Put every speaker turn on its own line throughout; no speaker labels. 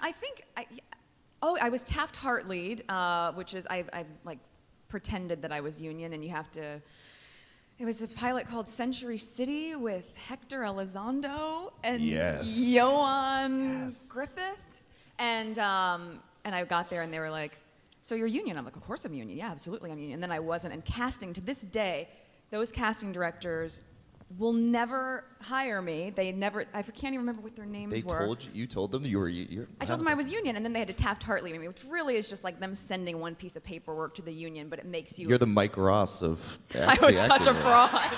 I think I was Taft-Hartley lead, which is I like pretended that I was union, and you have to. It was a pilot called Century City with Hector Elizondo and Johan Griffiths, and I got there and they were like, "So you're union?" I'm like, "Of course I'm union. Yeah, absolutely I'm union." And then I wasn't. And casting, to this day, those casting directors will never hire me. They never. I can't even remember what their names were.
You told them you were.
I told them I was union, and then they had to Taft-Hartley me, which really is just like them sending one piece of paperwork to the union, but it makes you.
You're the Mike Ross of.
I was such a fraud.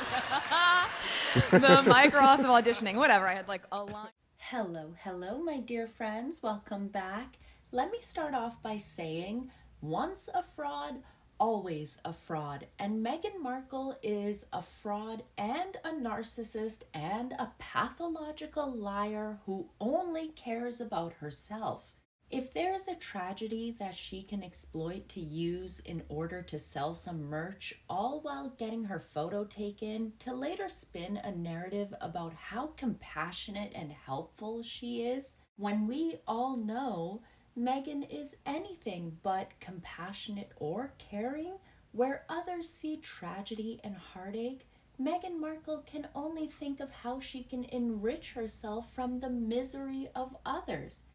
The Mike Ross of auditioning. Whatever. I had like a line.
Hello, my dear friends. Welcome back. Let me start off by saying, once a fraud, always a fraud. And Meghan Markle is a fraud and a narcissist and a pathological liar who only cares about herself. If there's a tragedy that she can exploit to use in order to sell some merch, all while getting her photo taken to later spin a narrative about how compassionate and helpful she is, when we all know Meghan is anything but compassionate or caring, where others see tragedy and heartache, Meghan Markle can only think of how she can enrich herself from the misery of others.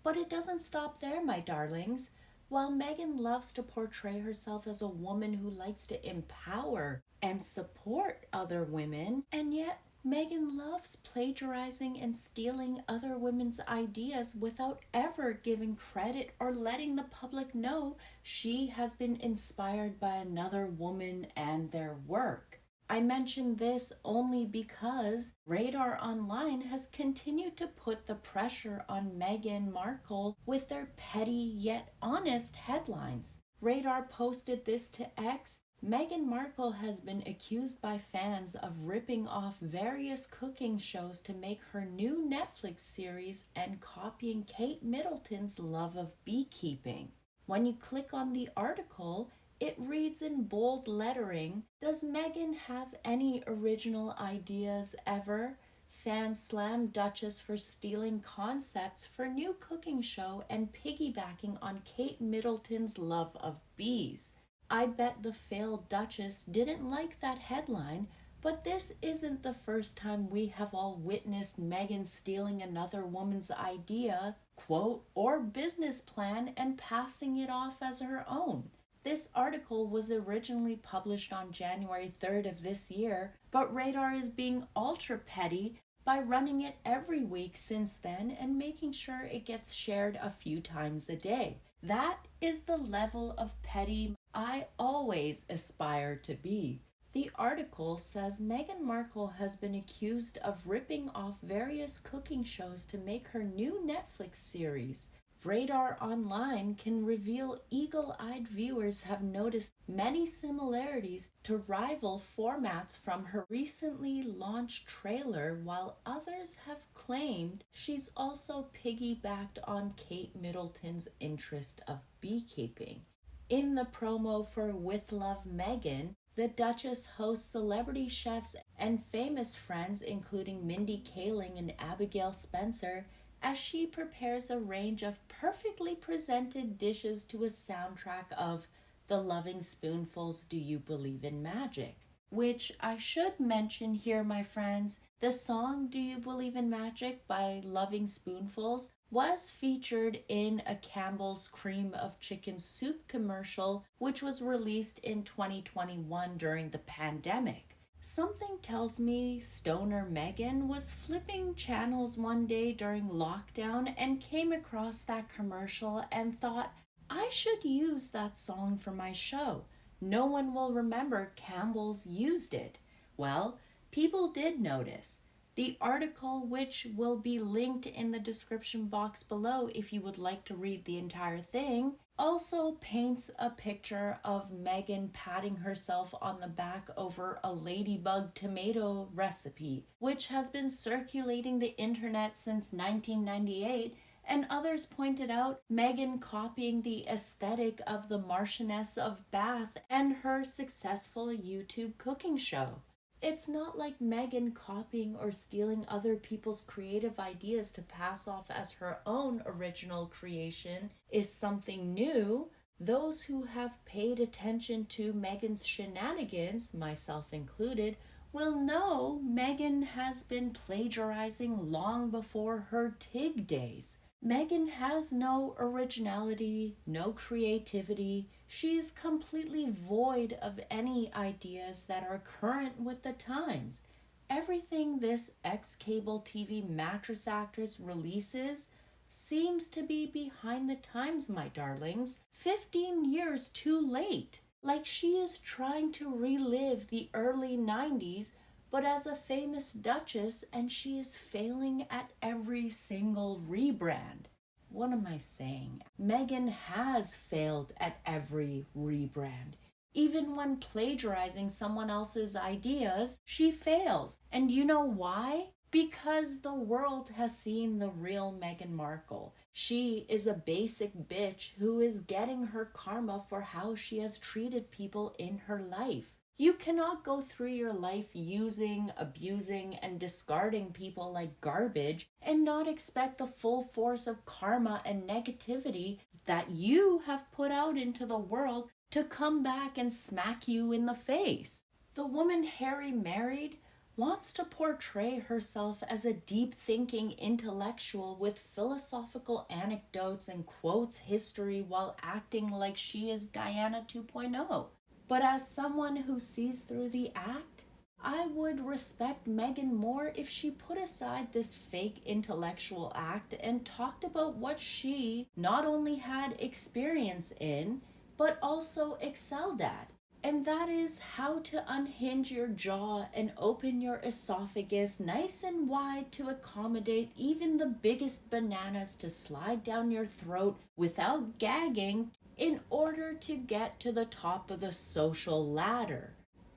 But it doesn't stop there, my darlings. While Meghan loves to portray herself as a woman who likes to empower and support other women, and yet Meghan loves plagiarizing and stealing other women's ideas without ever giving credit or letting the public know she has been inspired by another woman and their work. I mention this only because RadarOnline has continued to put the pressure on Meghan Markle with their petty yet honest headlines. Radar posted this to X. Meghan Markle has been accused by fans of ripping off various cooking shows to make her new Netflix series and copying Kate Middleton's love of beekeeping. When you click on the article, it reads in bold lettering, "Does Meghan have any original ideas ever? Fans slam Duchess for stealing concepts for new cooking show and piggybacking on Kate Middleton's love of bees." I bet the failed Duchess didn't like that headline, but this isn't the first time we have all witnessed Meghan stealing another woman's idea, quote, or business plan and passing it off as her own. This article was originally published on January 3rd of this year, but Radar is being ultra petty by running it every week since then and making sure it gets shared a few times a day. That is the level of petty I always aspire to be. The article says Meghan Markle has been accused of ripping off various cooking shows to make her new Netflix series. RadarOnline can reveal eagle-eyed viewers have noticed many similarities to rival formats from her recently launched trailer, while others have claimed she's also piggybacked on Kate Middleton's interest of beekeeping. In the promo for With Love Meghan, the Duchess hosts celebrity chefs and famous friends including Mindy Kaling and Abigail Spencer as she prepares a range of perfectly presented dishes to a soundtrack of The Loving Spoonful's Do You Believe in Magic? Which I should mention here, my friends, the song Do You Believe in Magic by Loving Spoonfuls was featured in a Campbell's Cream of Chicken Soup commercial, which was released in 2021 during the pandemic. Something tells me stoner Meghan was flipping channels one day during lockdown and came across that commercial and thought, I should use that song for my show. No one will remember Campbell's used it. Well, people did notice. The article, which will be linked in the description box below if you would like to read the entire thing, also paints a picture of Meghan patting herself on the back over a ladybug tomato recipe, which has been circulating the internet since 1998, and others pointed out Meghan copying the aesthetic of the Marchioness of Bath and her successful YouTube cooking show. It's not like Meghan copying or stealing other people's creative ideas to pass off as her own original creation is something new. Those who have paid attention to Meghan's shenanigans, myself included, will know Meghan has been plagiarizing long before her Tig days. Meghan has no originality, no creativity. She is completely void of any ideas that are current with the times. Everything this ex-cable TV mattress actress releases seems to be behind the times, my darlings. 15 years too late. Like she is trying to relive the early 90s, but as a famous duchess, and she is failing at every single rebrand. What am I saying? Meghan has failed at every rebrand. Even when plagiarizing someone else's ideas, she fails. And you know why? Because the world has seen the real Meghan Markle. She is a basic bitch who is getting her karma for how she has treated people in her life. You cannot go through your life using, abusing, and discarding people like garbage and not expect the full force of karma and negativity that you have put out into the world to come back and smack you in the face. The woman Harry married wants to portray herself as a deep-thinking intellectual with philosophical anecdotes and quotes history while acting like she is Diana 2.0. But as someone who sees through the act, I would respect Meghan more if she put aside this fake intellectual act and talked about what she not only had experience in, but also excelled at. And that is how to unhinge your jaw and open your esophagus nice and wide to accommodate even the biggest bananas to slide down your throat without gagging in order to get to the top of the social ladder.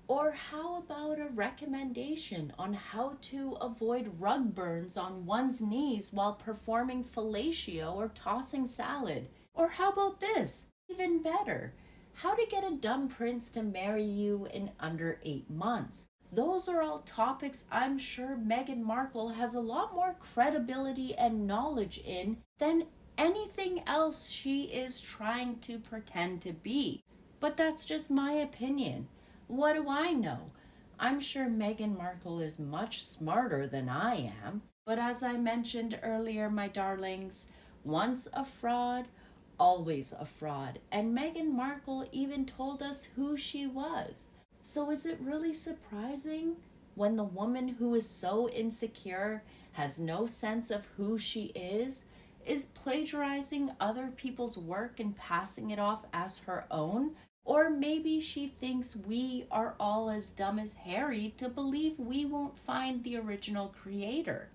Or how about a recommendation on how to avoid rug burns on one's knees while performing fellatio or tossing salad? Or how about this? Even better, how to get a dumb prince to marry you in under 8 months. Those are all topics I'm sure Meghan Markle has a lot more credibility and knowledge in than anything else she is trying to pretend to be. But that's just my opinion. What do I know? I'm sure Meghan Markle is much smarter than I am. But as I mentioned earlier, my darlings, once a fraud, always a fraud. And Meghan Markle even told us who she was. So is it really surprising when the woman who is so insecure, has no sense of who she is plagiarizing other people's work and passing it off as her own? Or maybe she thinks we are all as dumb as Harry to believe we won't find the original creator.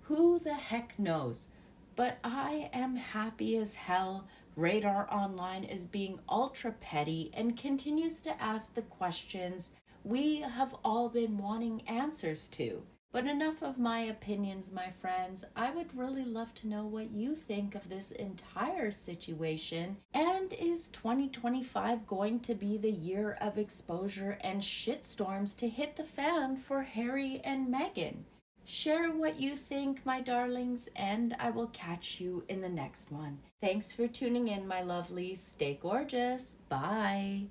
Who the heck knows? But I am happy as hell RadarOnline is being ultra petty and continues to ask the questions we have all been wanting answers to. But enough of my opinions, my friends. I would really love to know what you think of this entire situation. And is 2025 going to be the year of exposure and shitstorms to hit the fan for Harry and Meghan? Share what you think, my darlings, and I will catch you in the next one. Thanks for tuning in, my lovelies. Stay gorgeous. Bye.